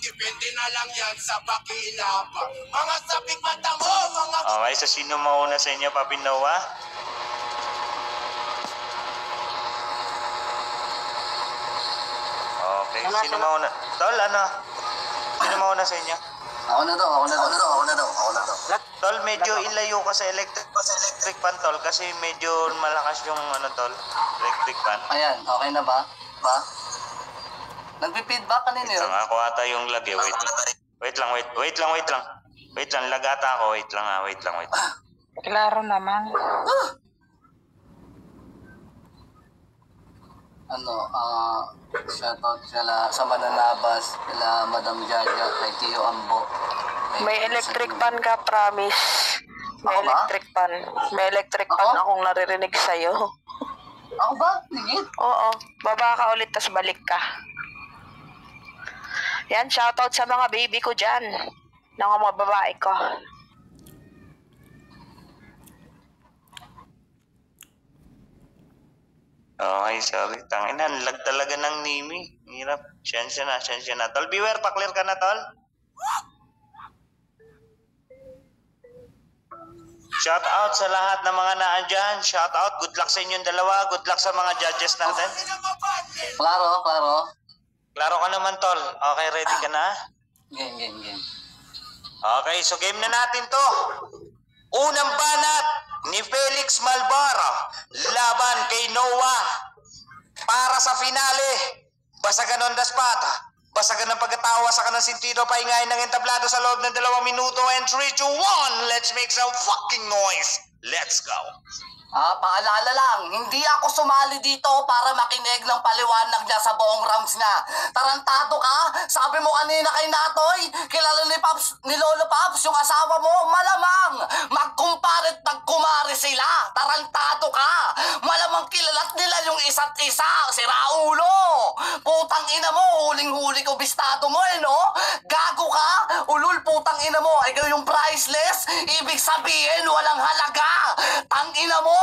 Depende na lang yan sa pakilap. Mga sapik mata mo, mga... Okay, so sino mauna sa inyo, Papi Noah? Okay, sino mauna? Tol, ano? Sino mauna sa inyo? Ako na daw. Tol, medyo ilayo ka sa electric fan, Tol, kasi medyo malakas yung ano, Tol, electric fan. Ayan, okay na ba? Nagpi-feedback kanina yun. Ako ata yung lag eh. Wait lang. Lagata ako. Wait lang. Klaro naman. Shoutout sa Mananabas, kila Madam Jaja, kay Tio Ambo. May electric fan ka, promise. May Ako ba? electric fan. May electric fan akong naririnig sa'yo. Ako ba? Tingin? Oo. Baba ka ulit, tas balik ka. Yan, shoutout sa mga baby ko dyan. Ng mga babae ko. Okay, sorry. Tanginan, lag talaga ng Nimi. Hirap. Sensya na. Tol, beware, pa-clear ka na, Tol. Shout out sa lahat ng mga naandyan. Shout out. Good luck sa inyong dalawa. Good luck sa mga judges natin. Klaro. Klaro ka naman, Tol. Okay, ready ka na? Game. Okay, so game na natin to. Unang banat ni Felix Malbara laban kay Noah para sa finale. Basagan on the spot. Basagan ng pagkatawa sa kanang sentido, pahingayin ng entablado sa loob ng 2 minuto. And 3, 2, 1, let's make some fucking noise. Let's go. Paalala lang, hindi ako sumali dito para makinig ng paliwanag niya sa buong rounds niya. Tarantado ka? Sabi mo kanina kay Natoy, kilala ni Paps, ni Lolo Paps, yung asawa mo, malamang magkumparet nagkumari sila. Tarantado ka? Malamang kilalat nila yung isa't isa. Si Raulo. Putang ina mo, huling-huli ko bistado mo no? Gago ka? Ulul, putang ina mo, ikaw yung priceless? Ibig sabihin, walang halaga. Tang ina mo,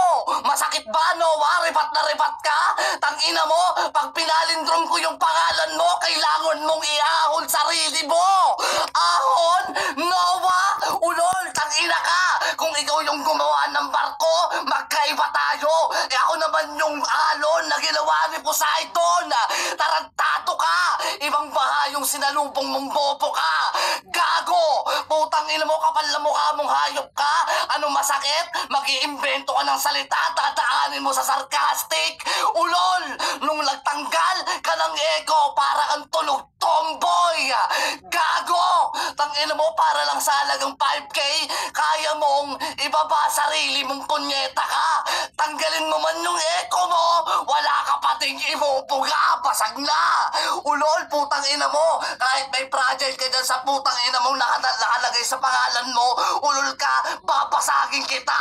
masakit ba, Noah? Ripat na ripat ka? Tangina mo, pag pinalindrom ko yung pangalan mo, kailangan mong iahon sarili mo. Ahon, Noah, ulol, tangina ka. Kung ikaw yung gumawa ng barko, magkaiba tayo. Ako naman yung alon na ginawa ni Poseidon. Tarantado ka. Ibang baha yung sinalubong mong bobo ka. Gago, putang ina mo, kapal na mukha mong hayop ka. Ano masakit? Mag-iimbento ka ng salita, tataanin mo sa sarcastic. Ulol, nung nagtanggal ka ng ego, para kang tunog tomboy. Gago, tangina mo, para lang sa halagang 5K, kaya mong ibaba sarili mong punyeta ka. Tanggalin mo man yung ego mo, wala ka pating ibubuga, basag na. Ulol, putang ina mo, kahit may project ka dyan sa putang ina mo nakalagay sa pangalan mo, ulol ka, babasagin kita.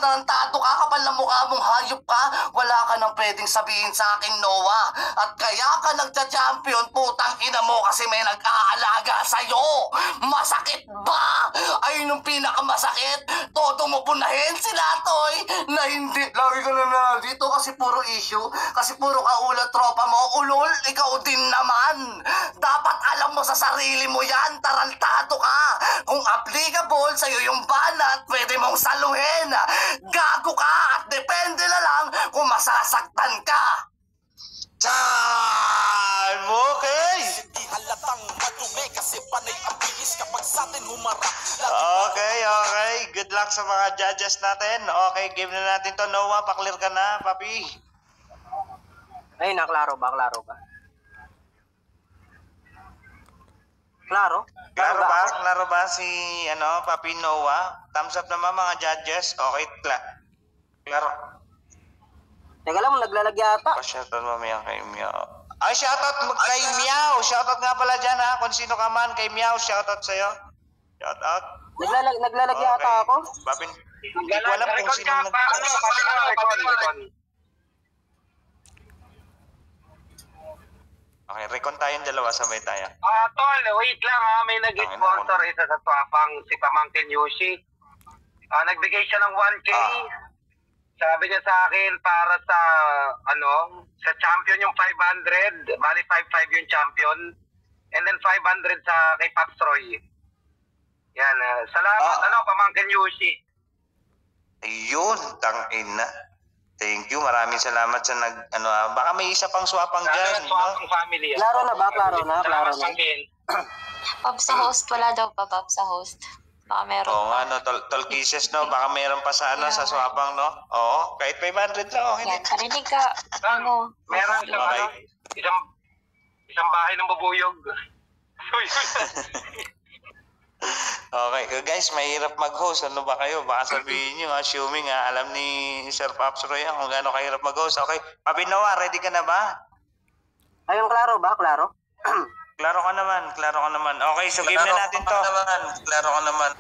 Tarantado ka, kapal na mukha mong hayop ka, wala ka nang pwedeng sabihin sa akin, Noah. At kaya ka nagcha-champion, putang ina mo, kasi may nag-aalaga sa'yo. Masakit ba? Ayun yung pinakamasakit. Todo mo punahin si Natoy na hindi. Lagi ka na dito kasi puro issue, kasi puro kaulat tropa mo. Ulol, ikaw din naman. Dapat alam mo sa sarili mo yan, tarantado ka. Kung applicable sa'yo yung banat, pwede mong saluhin. Gago ka at depende na lang kung masasaktan ka. Time! Okay! Hindi halatang madumi kasi panay ang bilis kapag sa atin humarap. Okay. Good luck sa mga judges natin. Okay, game na natin to. Noah, pa-clear ka na, papi. Ay, klaro ba? Klaro ba si Papi Noah? Thumbs up naman mga judges. Okay, klaro. Teka lang, naglalag yata. Pa-shoutout mamaya kay Meow. Ay, shoutout kay Meow. Shoutout nga pala dyan ha. Kung sino ka man, kay Meow, shoutout sa'yo. Shoutout. Naglalag yata ako. Papin, hindi ko alam kung sino Okay, recon tayong dalawa, sabay tayo. Tol, wait lang may nag-sponsor isa sa twapang si Pamangkin Yoshi. Nagbigay siya ng 1K. Sabi niya sa akin para sa sa champion yung 500, bali 5-5 yung champion. and then 500 sa kay Pops Roy. Yan, salamat, Pamangkin Yushi. Ayun, tangina. Thank you, maraming salamat sa baka may isa pang swapang dyan, no? Swapang family. Klaro na ba? Klaro na? Klaro Salamat, na? Pangkin. Pop sa host, wala daw pa Pop sa host. Baka meron Oo pa. nga, no, tol kisses, no? Baka meron pa sa sa swapang, no? Oo, kahit 500 lang, okay. Yan, parinig ka. Ano? Meron sa Okay. isang bahay ng bubuyog. Okay, guys, mahirap mag-host. Ano ba kayo? Baka sabihin nyo, assuming alam ni Sir Pops Roy kung gaano kahirap mag-host. Okay, Papi Noah, ready ka na ba? Ayun, klaro ba? Klaro? Klaro ka naman, klaro ka naman. Okay, so game na natin to. Klaro ka naman.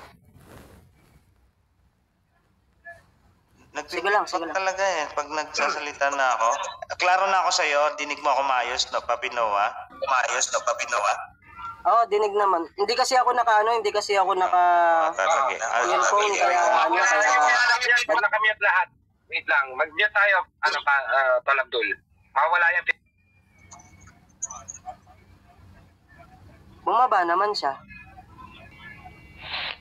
Sige lang, sige lang. Talaga pag nagsasalita na ako. Klaro na ako sa'yo, dinig mo ako maayos, no, Papi Noah? Maayos, no, Papi Noah? Oo, dinig naman. Hindi kasi ako naka Talaga. earphone, kaya Nakamute lahat. Wait lang, mag-mute tayo. Tol Abdul. Wala yung bumaba naman siya.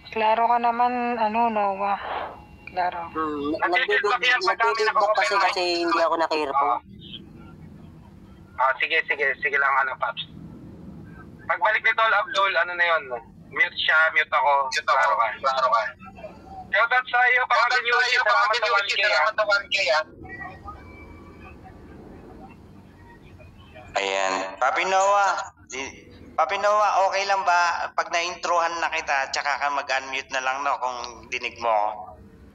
Klaro ka naman, Noah. Klaro. Nagbe-feedback kasi hindi ako naka-earphone. Sige lang, Paps. Pagbalik ni Tol Abdul, ano na yun? Mute siya, mute ako. Klaro ka. Shoutout sa iyo, Pamangkin Yushi. Salamat sa 1K. Ayan. Papi Noah, okay lang ba pag na-introhan na kita, tsaka ka mag-unmute na lang, no, kung dinig mo ako?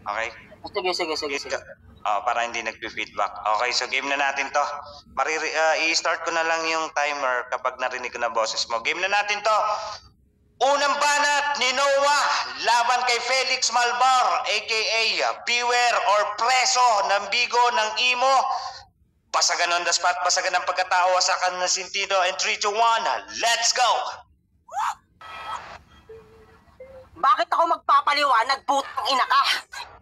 Okay? Sige. Para hindi nagpi-feedback. Okay, so game na natin to. I-start ko na lang yung timer kapag narinig ko na boses mo. Game na natin to. Unang banat ni Noah laban kay Felix Malbar, aka Beware or Preso ng Bigo ng Imo. Basagan on the spot, basagan ng pagkatao, wasakan ng sentido. And 3, 2, 1, let's go! Bakit ako magpapaliwanag, putang ina ka?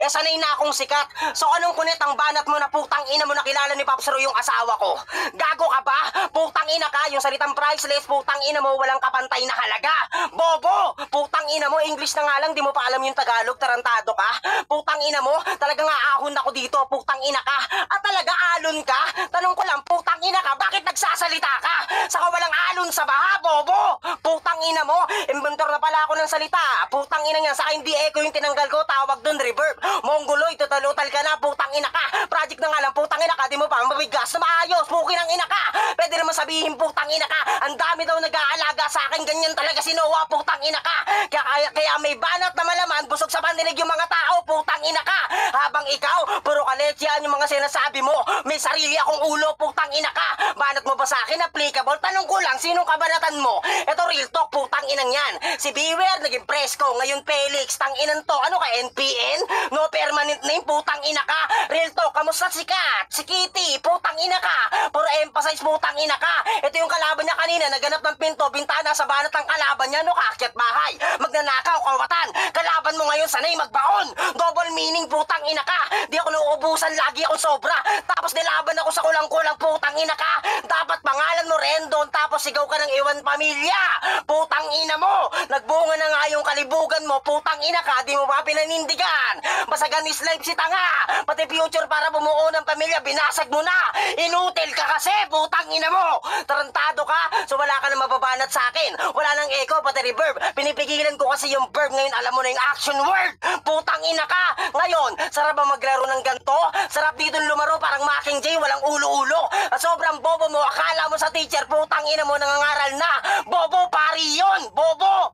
Sanay na akong sikat. So anong kunit ang banat mo na putang ina mo nakilala ni Pops Roy yung asawa ko? Gago ka ba? Putang ina ka, yung salitang priceless, putang ina mo walang kapantay na halaga. Bobo! Putang ina mo, English na nga lang, di mo pa alam yung Tagalog, tarantado ka. Putang ina mo, talagang aahon ako dito, putang ina ka. At talaga alon ka? Tanong ko lang, putang ina ka, bakit nagsasalita ka? Saka walang alon sa baha, bobo! Putang ina mo, inventor na pala ako ng salita. Putang ina nga, saka hindi echo yung tinanggal ko, tawag dun reverb. Mongoloy, total ka na, putang ina ka. Project na nga lang, putang ina ka, di mo pa mabigas na maayos, pukin ang ina ka. Pwede naman sabihin, putang ina ka. Ang dami daw nag-aalaga sa akin, ganyan talaga si Noah, putang ina ka. Kaya may banat na malaman, busog sa pandinig yung mga tao, putang ina ka. Habang ikaw, puro kaletsyan yung mga sinasabi mo. May sarili akong ulo, putang ina ka. Banat mo ba sa akin, applicable? Tanong ko lang, sinong kabanatan mo? Ito real talk, putang inang yan. Si Beware, naging Presko, ngayon Felix, tang inan to. Ano ka, NPN? No permanent name, putang ina ka. Real talk, kamusta si Kat? Si Kitty, putang ina ka. Puro emphasize, putang ina ka. Ito yung kalaban niya kanina, naganap ng pinto, bintana sa banat ng kalaban niya, no, kakyat bahay. Magnanakaw, kawatan. Kalaban mo ngayon, sanay magbaon. Double meaning, putang ina ka. Di ako nauubusan, lagi akong sobra. Tapos nilaban ako sa kulang-kulang, putang ina ka. Dapat pangalan mo Rendon, tapos sigaw ka ng iwan pamilya. Putang ina mo. Nagbunga na nga yung kalibugan mo, putang ina ka. Di mo pa pinanindigan. Basagan is life si tanga. Pati future para bumuo ng pamilya, binasag mo na. Inutil ka kasi, putang ina mo. Tarantado ka, so wala ka na mababanat sa akin. Wala nang echo, pati reverb. Pinipigilan ko kasi yung verb. Ngayon alam mo na yung action word. Putang ina ka. Ngayon, sarap ba maglaro ng ganto? Sarap dito lumaro parang Making J, walang ulo-ulo. At sobrang bobo mo, akala mo sa teacher, putang ina mo, nangangaral na. Bobo, pari yun. Bobo.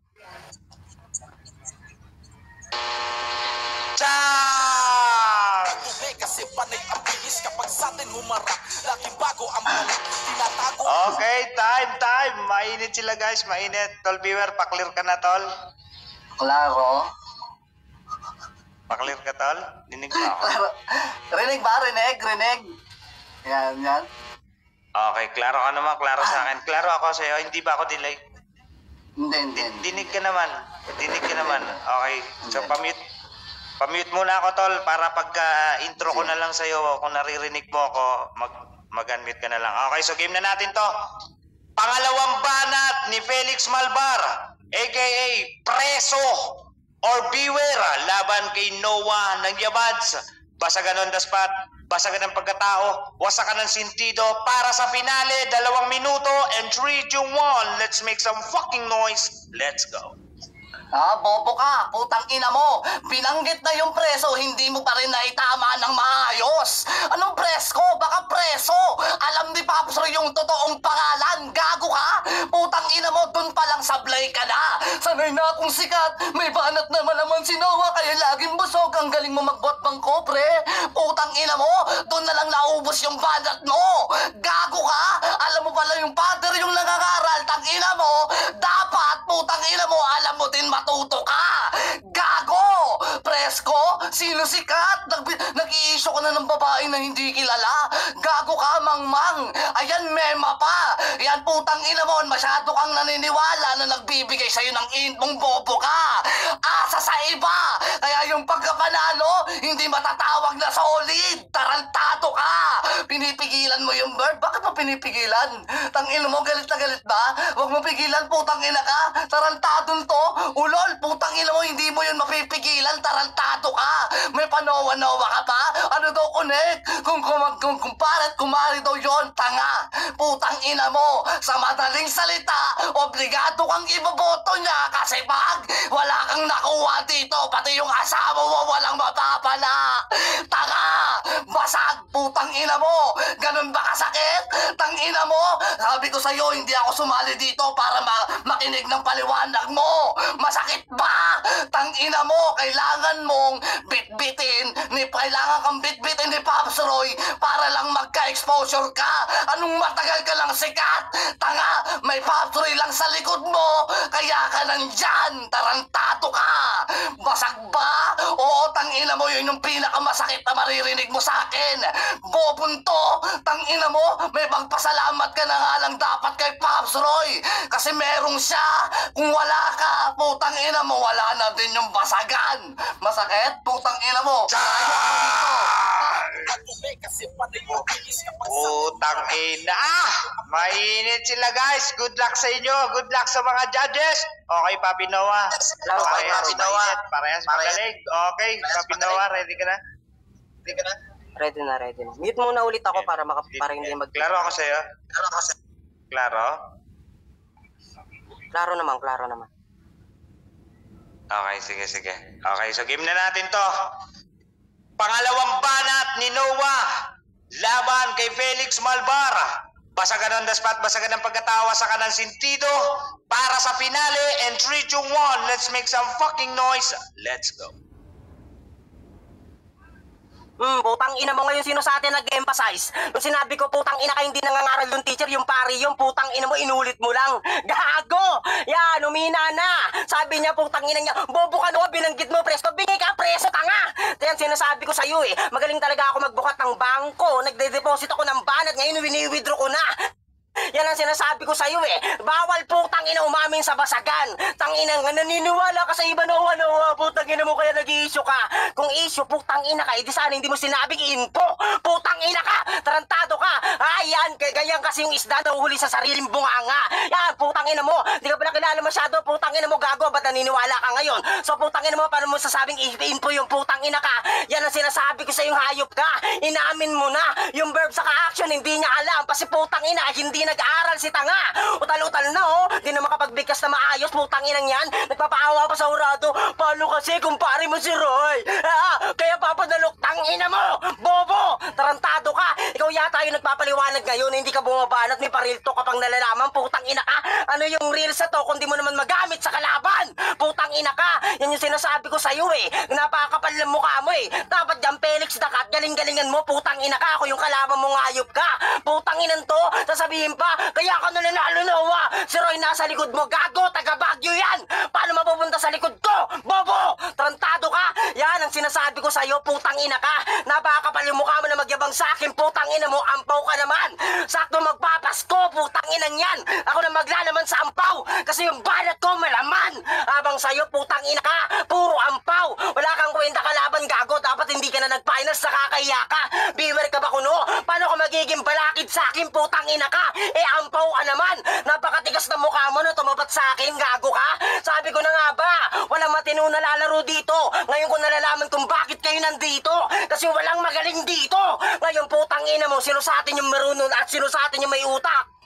Kasi panay ang bihis kapag sa atin humarap. Laging bago ang balik, tinatago. Okay, time. Mainit sila, guys, mainit. Tol Beware, paklir ka na, tol. Klaro. Paklir ka, tol. Dinig mo ako. Rinig ba? Rinig. Yan. Okay, klaro ka naman, klaro sa akin. Klaro ako sa'yo, hindi ba ako delay? Hindi. Dinig ka naman. Okay, so pamute muna ako, tol, para pagka-intro ko na lang sa'yo, kung naririnig mo ako, mag-unmute ka na lang. Okay, so game na natin to. Pangalawang banat ni Felix Malbar, aka Preso or Beware, laban kay Noah ng Yabads. Basagan on the spot, basagan ng pagkatao, wasakan ng sintido para sa finale. 2 minuto and 3, 2, 1. Let's make some fucking noise. Let's go. Bobo ka, putang ina mo. Binanggit na yung preso, hindi mo pa rin naitama ng maayos. Anong presko? Baka preso. Alam ni Pops Roy yung totoong pangalan. Gago ka? Putang ina mo, dun pa lang sablay ka na. Sanay na akong sikat, may banat na malaman si Noah, kaya laging busog. Ang galing mo magbot bangko, pre. Putang ina mo, dun na lang naubos yung banat mo. Gago ka? Alam mo pala yung father yung nangangaral. Tang ina mo, dapat, putang ina mo, alam mo din matuto ka! Gago! Presko? Sino sikat? Nag-i-issue ka na ng babae na hindi kilala? Gago ka, mangmang! Ayan, mema pa! Yan, putang ina mo, masyado kang naniniwala na nagbibigay sa'yo ng intong bobo ka! Asa sa iba! Kaya yung pagkapanalo, hindi matatawag na solid! Tarantado ka! Pinipigilan mo yung bird? Bakit mo pinipigilan? Tangina mo, galit na galit ba? Huwag mo pigilan, putang ina ka! Tarantadon to! Ulol, putang ina mo, hindi mo yun mapipigilan, tarantado ka. May panowa-nowa ka pa? Ano daw connect? Kung kumparet, kumari daw yon, tanga. Putang ina mo, sa madaling salita, obligado kang iboboto niya kasi pag wala kang nakuha dito, pati yung asawa mo walang mapapala. Tanga, basag, putang ina mo. Ganun ba kasakit? Tang ina mo, sabi ko sa'yo, hindi ako sumali dito para makinig ng paliwanag mo. Masakit ba? Tangina mo, kailangan mong kailangan kang bitbitin ni Pops Roy para lang magka-exposure ka. Anong matagal ka lang sikat? Tanga, may Pops Roy lang sa likod mo, kaya ka nandyan, tarantado ka. Basag ba? Oo, tangina mo, yun yung pinakamasakit na maririnig mo sa akin. Bobunto, tangina mo, may pagpasalamat ka na nga lang dapat kay Pops Roy kasi merong siya. Kung wala ka, putang ina mo, wala na din yung basagan. Masakit? Putang ina mo. Putang ina. Mainit sila, guys. Good luck sa inyo. Good luck sa mga judges. Okay, Papi Noah. Parehas mainit. Parehas magaling. Okay, Papi Noah, ready ka na? Ready na. Mute muna ulit ako para hindi Klaro ako sa'yo. Klaro? Klaro naman. Okay, sige. Okay, so game na natin to. Pangalawang banat ni Noah, laban kay Felix Malbar. Basagan on the spot, basagan ng pagkatawa sa kanang sintido para sa finale. And 3, 2, 1, let's make some fucking noise. Let's go. Putang ina mo ngayon, sino sa atin nag-emphasize? Nung sinabi ko putang ina ka hindi nangangaral yung teacher, yung pari yung putang ina mo, inulit mo lang. Gago! Yan, umina na. Sabi niya putang ina niya, bobo ka no, binanggit mo presto, bingay ka preso, tanga. Yan sinasabi ko sa'yo eh, magaling talaga ako magbukat ng bangko, nagde-deposit ako ng banat, ngayon wini-withdraw ko na. Yan ang sinasabi ko sa'yo eh. Bawal putang ina umamin sa basagan. Tangina nga naniniwala ka sa iba, Noah. Putang ina mo kaya nag-i-issue ka. Kung issue putang ina ka, edi sana hindi mo sinabing info. Putang ina ka, tarantado ka. Ayan, ganyan kasi yung isda na uhuli sa sariling bunganga. Yan, putang ina mo. Di ka pala kilala masyado, putang ina mo gago. Ba't naniniwala ka ngayon? So putang ina mo, paano mo sasabing info yung putang ina ka? Yan ang sinasabi ko sa'yo, hayop ka. Inamin mo na. Yung verb sa ka-action, hindi niya alam. Kasi putang ina, hindi nag-aaral si tanga. Utal-utal na oh. Di na makapagbigkas na maayos. Putang inang yan. Nagpapaawa pa sa urado. Paano kasi kumpare mo si Roy? Kaya papadalok. Tangina mo. Bobo. Tarantado ka. Ikaw yata yung nagpapaliwanag ngayon. Hindi ka bumabanat. May parilto ka pang nalalaman. Putang ina ka. Ano yung real sa to? Kundi mo naman magamit sa kalaban. Putang ina ka. Yan yung sinasabi ko sa'yo eh. Napakapal ng mukha mo eh. Dapat dyan Felix Dakat. Galing-galingan mo. Putang ina ka. Ako yung kalaban mo ngayop ka. Putang inan to. Sasabihin pa, kaya ka na nanalo, Noah. Si Roy nasa likod mo, gago, taga Baguio yan. Paano mapupunta sa likod ko? Bobo! Trantado ka. Yan ang sinasabi ko sa'yo, putang ina ka. Napakapal yung mukha mo na magyabang sa akin, putang ina mo, ampaw ka naman. Sakto magpapasko, putang inang yan. Ako na maglalaman sa ampaw, kasi yung banat ko malaman. Habang sa'yo, putang ina ka, puro ampaw. Wala kang kwenta kalaban, gago. Dapat hindi ka na nag-finals, nakakahiya ka. Beware ka ba kuno? Paano Paano ka magiging balakid sa akin, putang ina ka? Ampaw ka naman. Napakatigas na mukha mo na tumapat sa akin, gago ka. Sabi ko na nga ba, walang matino na lalaro dito. Ngayon ko nalalaman kung bakit kayo nandito. Kasi walang magaling dito. Ngayon, putang ina mo, sino sa atin yung marunong at sino sa atin yung may utak?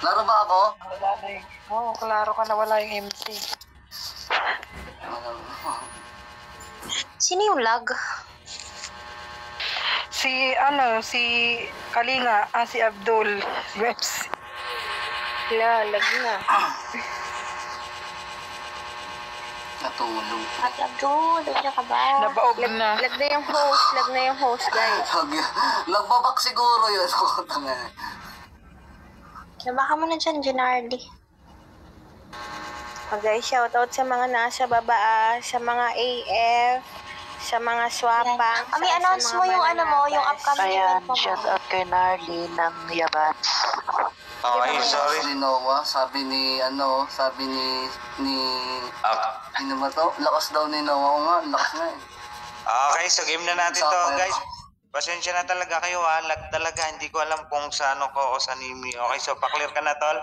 Laro ba ako? Wala na yung... Oo, klaro ka na wala yung MC. Sino yung lag? Si Kalinga, si Abdul. Webs. Lag na. Natulog. At Abdul, ka ba? Nabaog na. Lag na yung host, guys. Nagbabak siguro yun. Nabaka mo na dyan, Junardi. Okay, shoutout sa mga nasa baba, sa mga AF, sa mga swapang. Ami, announce mo yung yung upcoming event mo. Shout out kay Narly ng Yabats. Okay, sorry. Ni Noah, sabi ni ano ba to? Lakas daw ni Noah. Oo nga, lakas nga eh. Okay, so game na natin to, guys. Pasensya na talaga kayo ha, lag talaga, hindi ko alam kung sa ano ko o sa Nimi. Okay, so pa-clear ka na, tol?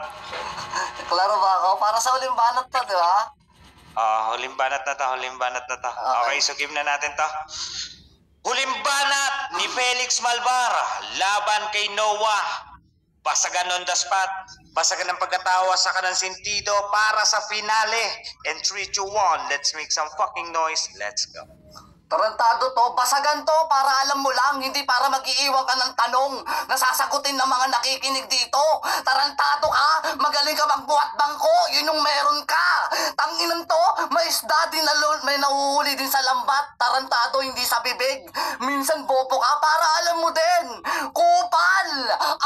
Klaro ba ako? Para sa uling banat to, di ba? Huling banat na to. Okay, so game na natin to. Huling banat ni Felix Malbara, laban kay Noah. Basagan on the spot, basagan ng pagkatawa sa kanang sentido para sa finale. And 3, 2, 1, let's make some fucking noise, let's go. Tarantado to, basagan to para alam mo lang, hindi para mag-iiwan ka ng tanong na sasagutin ng mga nakikinig dito. Tarantado ka, magaling ka magbuhat bangko, yun yung meron ka. Tanginan to, may isda din na may nahuhuli din sa lambat. Tarantado, hindi sa bibig. Minsan bobo ka para alam mo din. Kupal,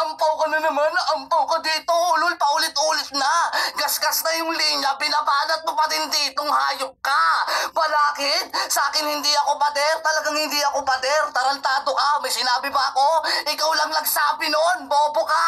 ampaw ka na naman, ampaw ka dito. Ulul, paulit-ulit na. Gasgas na yung linya, binabanat mo pa din ditong hayop ka. Balakid, sa akin hindi ako pader, talagang hindi ako pader. Tarantado ka, may sinabi ba ako? Ikaw lang nagsabi noon, bobo ka.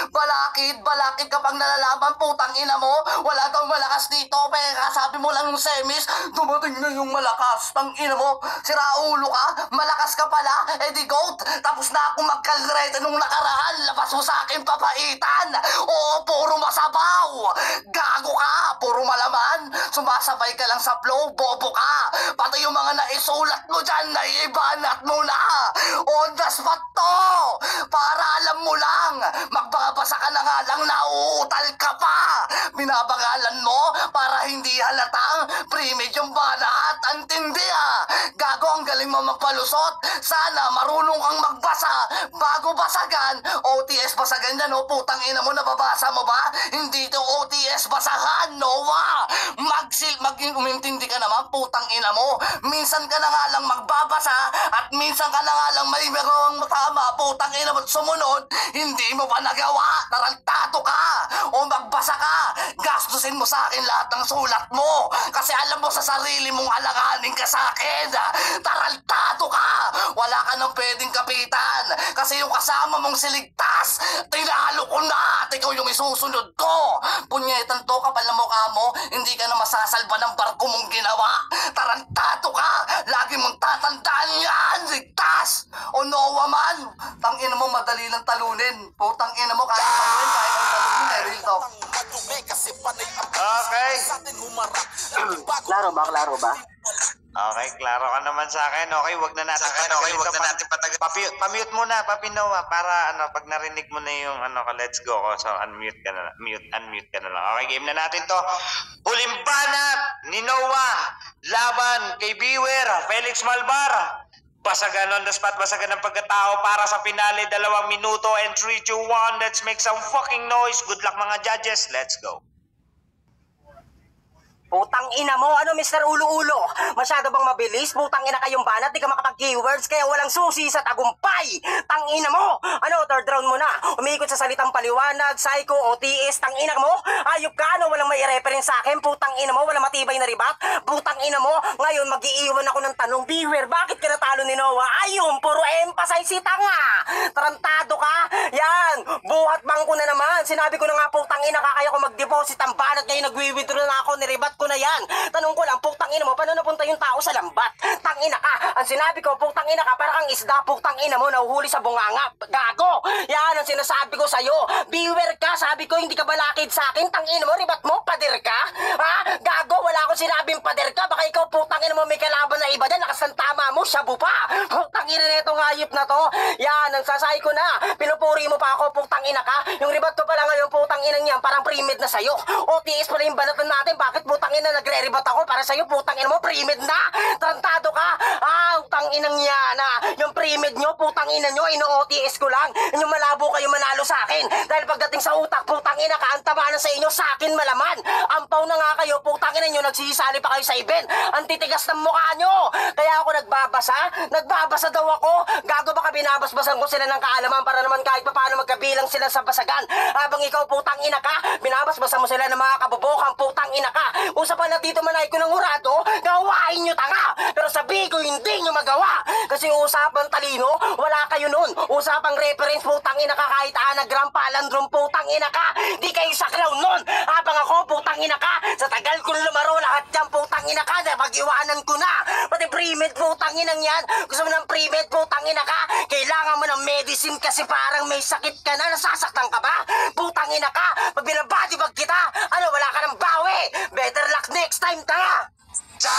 Balakid kapag nalalaman, putang ina mo, wala daw malakas dito, pero sabi mo lang yung semis, dumating na yung malakas. Tang ina mo, siraulo ka, malakas ka pala, edi goat, tapos na akong magkalreta nung nakaraan, labas mo sa akin papaitan. Oo, puro masabaw. Gago ka, puro malaman, sumasabay ka lang sa flow, bobo ka. Pati yung mga naisulat mo dyan, naiibanat mo na. On the spot to, para alam mo lang, magbabasa ka na nga lang, nauutal ka pa. Binabangalan mo para hindi halatang pre-made yung banat. Antindi gago, ang galing mo magpalusot. Sana marunong kang magbasa bago basagan. OTS basagan yan, o putang ina mo, nababasa mo ba? Hindi to OTS basahan, Noah. Umintindi ka naman, putang ina mo. Minsan ka na nga lang magbabasa at minsan ka na nga lang may magawang tama, putang ina mo, sumunod, hindi mo pa nagawa. Tarantado ka o magbasa ka, gastusin mo sa akin lahat ng sulat mo kasi alam mo sa sarili mong alanganin ka sa akin. Tarantado ka, wala ka nang pwedeng kapitan kasi yung kasama mong siligtas, tinalo ko na at ikaw yung isusunod ko. Punyetan to, kapal na mukha mo, hindi ka na masasalba ng barko mong ginawa. Tarantado ka, lagi mong tatandaan yan, ligtas o Noah man. Tangina mo, madali lang talunin. Putang ina mo, kahit talunin, real talk. Okay. Klaro ba? Okay, klaro ka naman sa akin. Okay, wag na natin patagalin. Pa-mute muna, Papi Noah, para pag narinig mo na yung let's go ko. So unmute ka na lang. Okay, game na natin to. Huling banat ni Noah, laban kay Beware, Felix Malbara. Basagan on the spot, basagan ng pagkatao para sa finale, 2 minuto and 3, 2, 1. Let's make some fucking noise. Good luck mga judges. Let's go. Putang ina mo, ano Mr. Ulo-Ulo? Masyado bang mabilis? Putang ina kayong banat, di ka makapag-keywords, kaya walang susi sa tagumpay! Tang ina mo! Ano, third round mo na? Umiikot sa salitang paliwanag, psycho, OTS, tang ina mo? Ayop ka, ano, walang may reference sa akin, putang ina mo, walang matibay na ribat? Putang ina mo, ngayon mag-iiwan ako ng tanong, beware, bakit ka natalo ni Noah? Ayun, puro emphasize si tanga! Tarantado ka? Yan, buhat bangko na naman, sinabi ko na nga putang ina ka, kaya ko mag-deposit ang banat, ngayon nag-withdraw na ako, niribat ko na yan. Tanong ko lang, putang ina mo, paano napunta yung tao sa lambat? Tang ina ka, ang sinabi ko, putang ina ka, para kang isda, putang ina mo, nahuhuli sa bunganga. Gago! Yan ang sinasabi ko sa'yo. Beware ka, sabi ko, hindi ka balakid sa akin, tang ina mo, ribat mo, pader ka? Ha? Gago, wala akong sinabing pader ka, baka ikaw, putang ina mo, may kalaban na iba dyan, lakas ng tama mo, shabu pa. Putang ina na itong hayop na to. Yan, ang sasay ko na, pinupuri mo pa ako, putang ina ka. Yung ribat ko pala ngayon, putang ina niyan, parang pre-med na sa'yo. OTS pala yung banatan natin, bakit putang ina nagre-rebat ako para sa'yo, putang ina mo, pre-med na. Tarantado ka. Putang inang yan, yung pre-med nyo, putang ina nyo, ino-OTS ko lang. Yung malabo kayo manalo sa akin. Dahil pagdating sa utak, putang ina ka, ang taba na sa inyo, sa akin malaman. Ampaw na nga kayo, putang ina nyo, nagsisali pa kayo sa event. Ang titigas ng mukha nyo. Kaya ako nagbabasa daw ako. Gago baka binabasbasan ko sila ng kaalaman para naman kahit paano magkabilang sila sa basagan. Habang ikaw, putang ina ka, binabasbasan mo sila ng mga kabubokang putang ina ka. Usapan na dito manay ko ng hurado, gawain nyo tanga. Pero sabi ko, hindi nyo magawa. Kasi usapang talino, wala kayo nun. Usapang reference, putang ina ka, kahit anagram, palandrom, putang ina ka. Di kayo saklaw nun. Habang ako, putang ina ka, sa tagal kong lumaro, lahat yan, putang ina ka, napag-iwanan ko na. Pati pre-med, putang inang yan. Gusto mo ng pre-med, putang ina ka. Kailangan mo ng medicine kasi parang may sakit ka na, nasasaktan ka ba? Putang ina ka, pag binabadibag kita, ano, wala ka ng bawi. Better luck next time, tanga. Chan!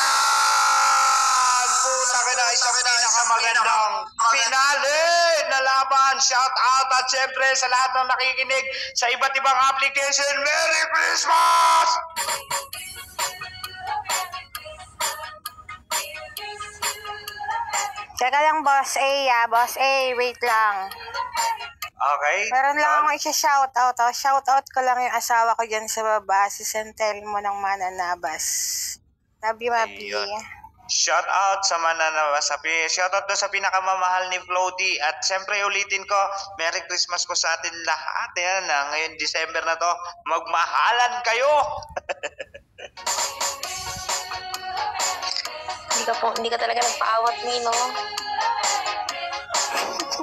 Puta ka na, isang pinakamagandang finale na laban. Shout out at syempre sa lahat ng nakikinig sa iba't ibang application. Merry Christmas! Teka lang, Boss A, Boss A, wait lang. Okay. Meron lang akong isa-shoutout. Shoutout ko lang yung asawa ko dyan sa baba, si Santelmo ng Mananabas. Love you, Mabi. Ayun. Shout out sa Mananabas. Shout out doon sa pinakamamahal ni Flody. At syempre ulitin ko, Merry Christmas po sa atin lahat. Yan, ngayon December na to, magmahalan kayo. Hindi ka talaga nagpaawat, Nino.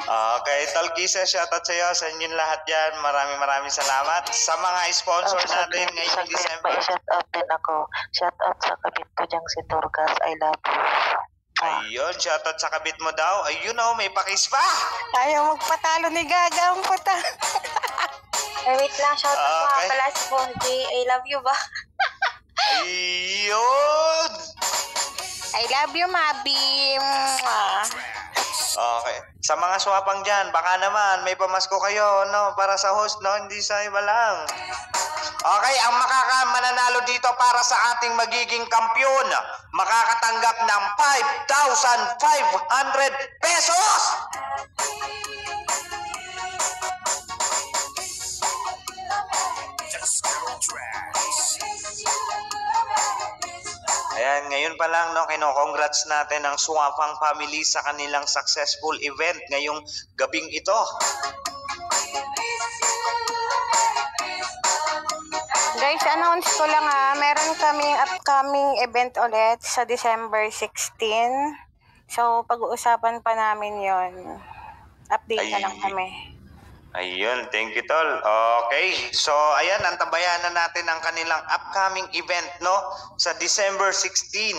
Okay, Talkisa, shoutout sa iyo, sa inyong lahat yan. Maraming salamat sa mga sponsor natin ngayong December. Shoutout din ako. Shoutout sa kabit ko diyang si Turgas. I love you. Ayun, shoutout sa kabit mo daw. Ayun may pakis pa. Ayaw magpatalo ni Gaga ang puta. Wait lang, shoutout ko nga pala si Bonji. I love you ba? Ayun. I love you, Mabi. Okay. Sa mga swapang dyan, baka naman may pamasko kayo, no? Para sa host, no? Hindi sa iba lang. Okay, ang mananalo dito para sa ating magiging kampyon, makakatanggap ng 5,500 pesos! Ayan, ngayon pa lang, no, kino-congrats natin ang Swapang family sa kanilang successful event ngayong gabing ito. Guys, announce ko lang meron kaming upcoming event ulit sa December 16. So, pag-uusapan pa namin yon. Update na lang kami. Ayun, thank you, Tol. Okay, so ayan, antabayan na natin ang kanilang upcoming event, no? Sa December 16.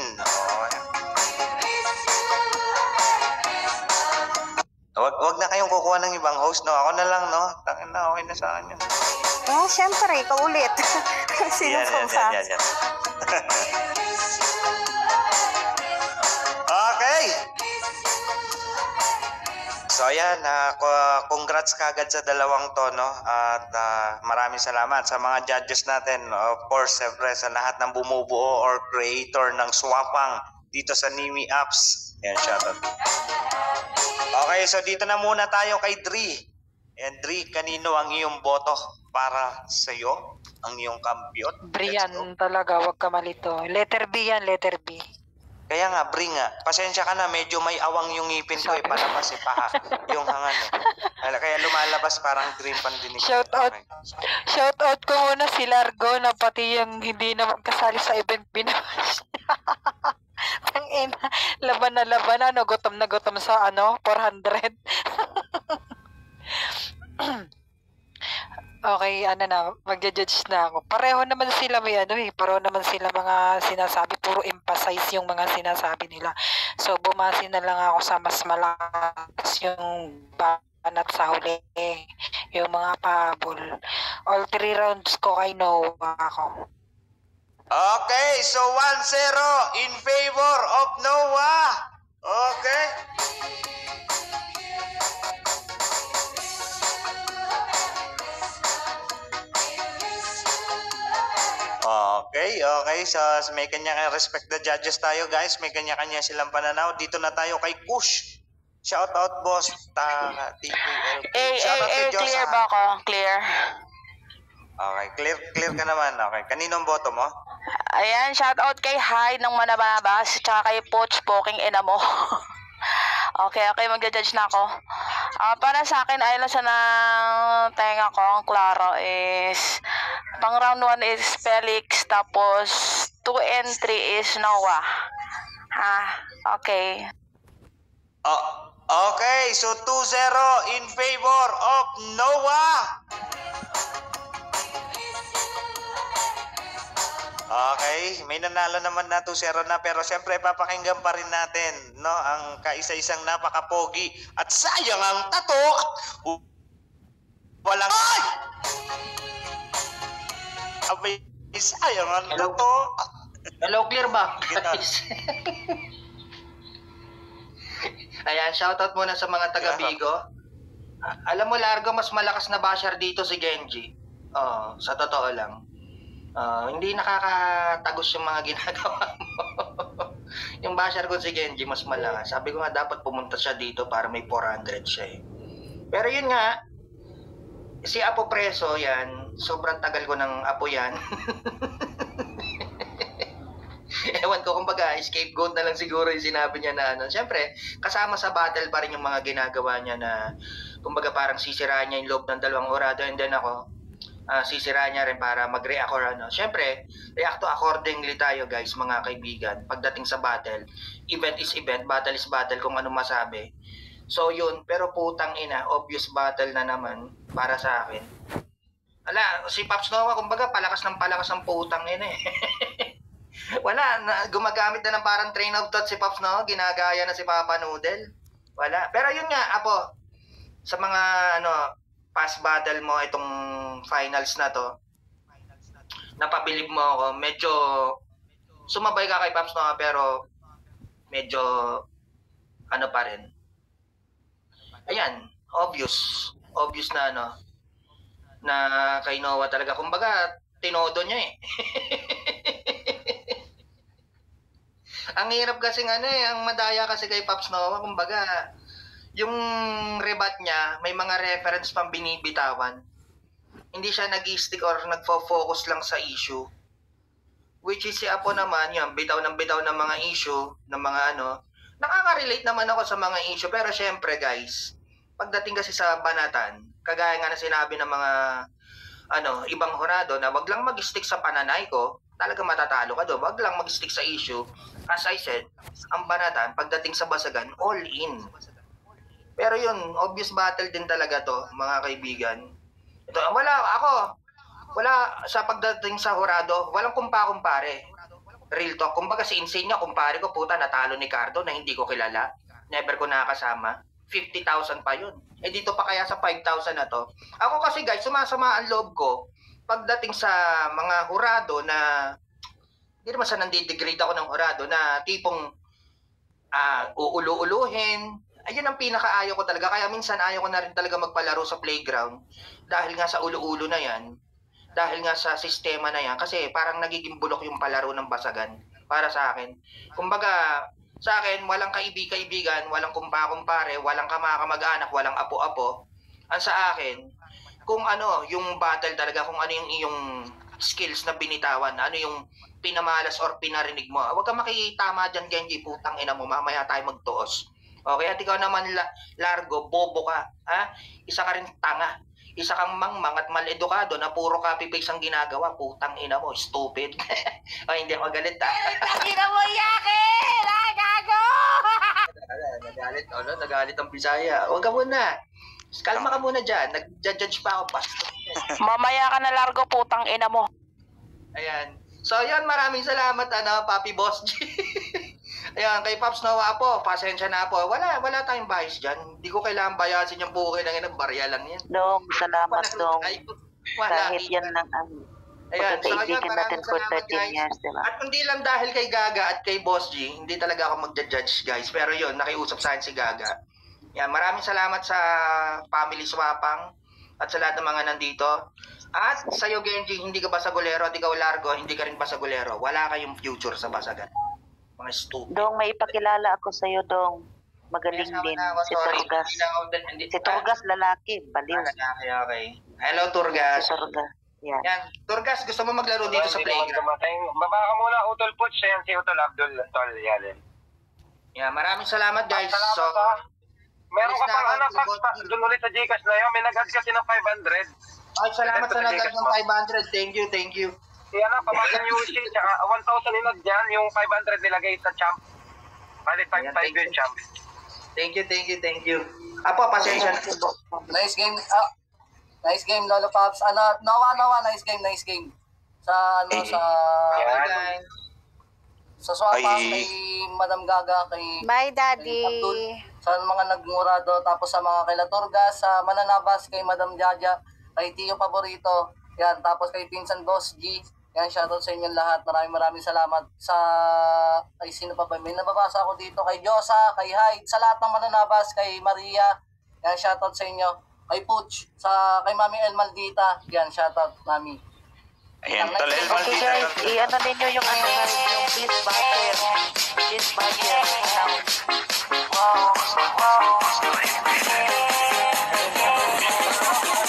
Wag na kayong kukuha ng ibang host, no? Ako na lang, no? Tangin na, okay na sa akin yun. Oh, syempre, ikaw ulit. Sino sa? Yan. Okay. So ayan, congrats kagad sa dalawang to, no? At maraming salamat sa mga judges natin. Of course, siyempre sa lahat ng bumubuo or creator ng Swapang dito sa Nimi Apps. Ayan, shoutout. Okay, so dito na muna tayo kay Dri. Henry, kanino ang iyong boto para sa iyo? Ang iyong kampiyon? Brian Let's go. talaga, wag ka malito. Letter B yan, letter B. Kaya nga, Bri nga. Pasensya ka na, medyo may awang yung ngipin ko eh. Palabas eh, paha. Yung hangan eh. Kaya lumalabas parang green pandinig. Shout out. Okay. Shout out ko muna si Largo na pati yung hindi na kasali sa event binawas. Tangina, laban na laban, ano, gutom na gutom sa 400. Okay, magja-judge na ako. Pareho naman sila pareho naman sila mga sinasabi, puro emphasize yung mga sinasabi nila. So, bumasi na lang ako sa mas malakas yung banat sa huli, yung mga pahabol. All 3 rounds ko kay Noah ako. Okay, so 1-0 in favor of Noah. Okay. Okay. So, may kanya-kanya respect the judges tayo, guys. May kanya-kanya silang pananaw. Dito na tayo kay Kush. Shout out, boss. TPL. Shout out to Diyos, Clear ha? ba ako? Clear. Okay, clear ka naman. Okay, kaninong boto mo? Ayan, shout out kay Hyde ng Manababas, tsaka kay Poch, poking ina mo. Okay, magja-judge na ako. Para sa akin, ayun lang sa ng tenga ko, ang klaro is, pang round 1 is Felix, tapos 2 and 3 is Noah. Okay. Okay, so 2-0 in favor of Noah. Okay, may nanalo naman na 2-0 na, pero siyempre papakinggan pa rin natin, no, ang kaisa-isang napaka-pogi at sayang ang tato. Walang ay! Abay, sayang ang tato. Hello, clear ba? Kita. Ayan, shoutout muna sa mga taga Bigo. Alam mo, Largo, mas malakas na basher dito si Genji. Sa totoo lang. Hindi nakakatagos yung mga ginagawa mo. Yung basher ko si Genji mas malakas. Sabi ko nga dapat pumunta siya dito para may 400 siya eh. Pero yun nga, si Apo Preso yan, sobrang tagal ko ng Apo yan. Ewan ko, kumbaga, scapegoat na lang siguro yung sinabi niya na Siyempre, kasama sa battle pa rin yung mga ginagawa niya na, kumbaga, parang sisiraan niya yung loob ng 2 orado, and then ako, sisiraan niya rin para mag-react or Siyempre, react to accordingly tayo, guys, mga kaibigan. Pagdating sa battle, event is event, battle is battle, kung ano masabi. So, yun. Pero putang ina, obvious battle na naman para sa akin. Si Pops Noah, kumbaga, palakas ng putang ina eh. Wala, gumagamit na ng parang train of thought si Pops Noah, ginagaya na si Papa Noodle. Wala. Pero yun nga, Apo, sa mga past battle mo, itong finals na to, napabilib mo ako, medyo sumabay ka kay Pops Noah, pero medyo pa rin. Ayan, obvious na na kay Noah talaga, kumbaga tinodo niya eh. Ang hirap kasi ang madaya kasi kay Pops Noah, kumbaga yung rebat niya, may mga reference pang binibitawan. Hindi siya nag-stick or nagfo-focus lang sa issue. Which is si Apo naman, yung bitaw ng mga issue, ng mga nakaka-relate naman ako sa mga issue. Pero syempre guys, pagdating kasi sa banatan, kagaya nga na sinabi ng mga ibang hurado na wag lang mag-stick sa pananay ko, talaga matatalo ka doon. Wag lang mag-stick sa issue. As I said, ang banatan, pagdating sa basagan, all in. Pero yun, obvious battle din talaga to, mga kaibigan. Ito, wala sa pagdating sa hurado, walang kumpa-kumpare. Real talk. Kumbaga si Insane niya, kumpare ko, puta, natalo ni Cardo na hindi ko kilala. Never ko nakakasama. 50,000 pa yun. Dito pa kaya sa 5,000 na to. Ako kasi guys, sumasama ang loob ko pagdating sa mga hurado na hindi naman sa nandidegrade ako ng hurado na tipong uulu-uluhin. Ayun ang pinakaayaw ko talaga. Kaya minsan ayaw ko na rin talaga magpalaro sa playground dahil nga sa ulo-ulo na yan. Dahil nga sa sistema na yan. Kasi parang nagiging bulok yung palaro ng basagan para sa akin. Kumbaga, sa akin, walang kaibigan, walang kumpa-kumpare, walang kamag-anak, walang apo-apo. Ang sa akin, kung ano yung battle talaga, kung ano yung iyong skills na binitawan, ano yung pinamalas or pinarinig mo. Huwag kang makikitama dyan, Genji, putang ina mo, mamaya tayo magtuos. Okay, at ikaw naman, Largo, bobo ka. Ha? Isa ka rin tanga. Isa kang mangmang at mal-edukado na puro copy-paste ang ginagawa. Putang ina mo, stupid. O, hindi ako galit, ha? Putang ina mo, yakin! Ay, gago! Nagalit, nagalit ang Bisaya. Huwag ka muna. Kalma ka muna dyan. Nag-judge pa ako. Mamaya ka na Largo, putang ina mo. Ayan. So, yan. Maraming salamat, Papi Boss G. Ayan, kay Pops Noah po, pasensya na po. Wala tayong bias dyan. Hindi ko kailangan bayasin yung buhay ng barya lang yan. Dong, salamat dong. Wala. Kahit yan lang ang Ayan, so yun, pagkakaibigan natin maraming for salamat 13 guys. years, diba? At hindi lang dahil kay Gaga at kay Boss G, hindi talaga ako magja-judge guys. Pero yun, nakiusap sa akin si Gaga. Yan, maraming salamat sa family swapang at sa lahat ng mga nandito. At sa'yo Genji, hindi ka basagulero at ikaw Largo, hindi ka rin basagulero. Wala kayong future sa basagan. Mga stupid. Dong, may ipakilala ako sa'yo, Dong. Magaling din. Si Turgas. Si Turgas, lalaki. Baliw. Okay. Hello, Turgas. Si Turgas. Yan. Yan. Turgas, gusto mo maglaro dito sa playground? Baba ka muna, Utol Puts. Yan si Utol Abdul. Tol, yan. Yan, maraming salamat guys. Salamat, So, meron ka alis na pang ako, anak, doon ulit sa Gcash na yun. May nag-add kasi ng 500. ay, salamat sa nagdag ng 500. Thank you. Yan na, pamagan yung Uchi. Tsaka 1,000 inad dyan. Yung 500 nilagay sa champ. Bali, 5 yung champ. Thank you. Apo, pasensya na. Nice game. Nice game, Lolo Pops. Noah, nice game. Sa, sa... Bye, guys. Sa Swapang, Ay. kay Madam Gaga, kay... Bye, Daddy. kay Abdul, sa mga nagmurado, tapos sa mga kay Laturgas, sa Mananabas, kay Madam Jaja, kay Tio Paborito, yan, tapos kay Pinsan Boss G, yan, shoutout sa inyo lahat, maraming salamat sa, ay sino pa ba, may nababasa ako dito, kay Josa, kay Hyde, sa lahat ng Mananabas, kay Maria, yan, shoutout sa inyo, kay Pooch, kay Mami El Maldita, yan, shoutout, Mami. Ayan, Tol El Okay Maldita. guys, i-ano ninyo yung ano guys, yung please bagger. Please bagger. Wow.